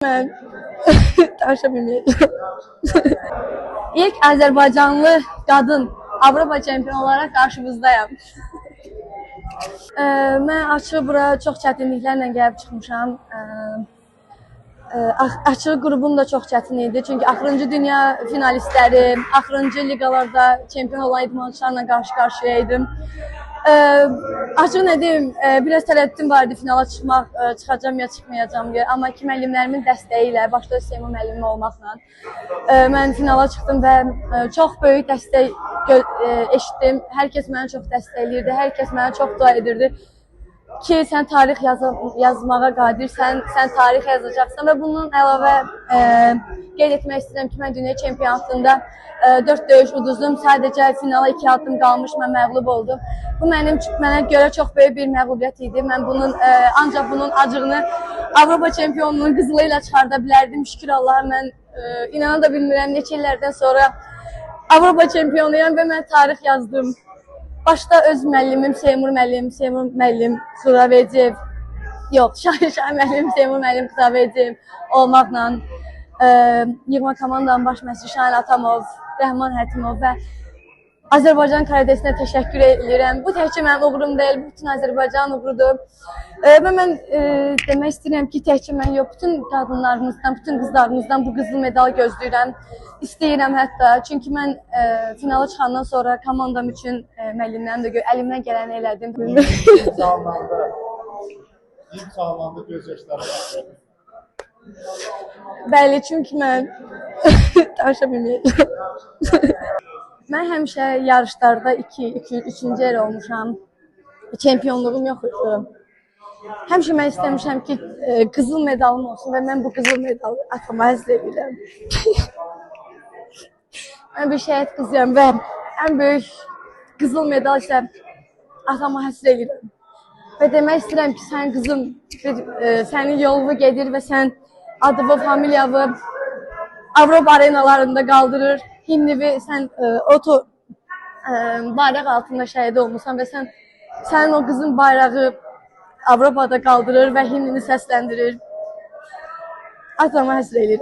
Ben danışa bilmiyorum. İlk Azərbaycanlı qadın Avropa çempionu olaraq qarşınızdayım. Mən açıq bura çox çətinliklərlə gəlib çıxmışam. Açıq qrupum da çox çətin idi. Çünki axırıncı dünya finalistləri, axırıncı liqalarda çempion olan idmançılarla qarşı-qarşıya idim. Açıq nə deyim, biraz tərəddüdüm vardı finala çıxmaq, çıxacam ya çıxmayacam deyə. Amma ki müəllimlərimin dəstəyi ilə, başda Seymur müəllimi olmaqla mən finala çıxdım və çox böyük dəstək eşitdim. Hər kəs məni çox dəstəkləyirdi, hər kəs mənə çox dua edirdi ki, sən tarix yazmağa qadirsən, sən tarix yazacaqsan və bundan əlavə qeyd etmək istəyirəm ki, mən dünya çempionatında 4 döyüş uduzdum. Sadəcə finala 2 addım qalmış, mən məğlub oldum. Bu mənə görə çox böyük bir məğlubiyyət idi. Mən ancaq bunun acığını Avropa çempionunun qızılı ilə çıxarda bilərdim. Şükür Allaha, mən inana da bilmirəm, neçə illərdən sonra Avropa çempionuyam və mən tarix yazdım. Başda öz müəllimim Seymur müəllim Xudavediyev, yox, Şahin müəllim Seymur müəllim Xudavediyev olmaqla yığma komandanın baş məşqçisi Şahin Atamov, Rəhman Hətimov və Azərbaycan karatesinə təşəkkür edirəm. Bu təkcə mənim uğurum deyil, bütün Azərbaycan uğurudur. Və mən demək istəyirəm ki, təkcə mən yox, bütün qadınlarımızdan, bütün qızlarımızdan bu qızıl medal gözləyirəm. İstəyirəm hətta. Çünki mən finala çıxandan sonra komandam üçün müəllimlərim də əlimdən gələni elədim. İlk sağlamda göz yaşları. Bəli, çünki mən danışa bilmirəm. Mən həmişə yarışlarda 2-3-cü yer olmuşam. Çempionluğum yox idi. Həmişə mən istəmişəm ki, qızıl medalım olsun və mən bu qızıl medalı atama həsr edirəm. Mən bir şəhid qızıyam və ən böyük qızıl medal isə atama həsr edirəm. Və demək istəyirəm ki, sən qızım, sənin yolunu gedir və sən adını, familiyanı Avropa arenalarında qaldırır. Himnivi sən bayraq altında şəhid olmuşsan və sənin o qızın bayrağı Avropada qaldırır və himnini səsləndirir. Atama həsr edir.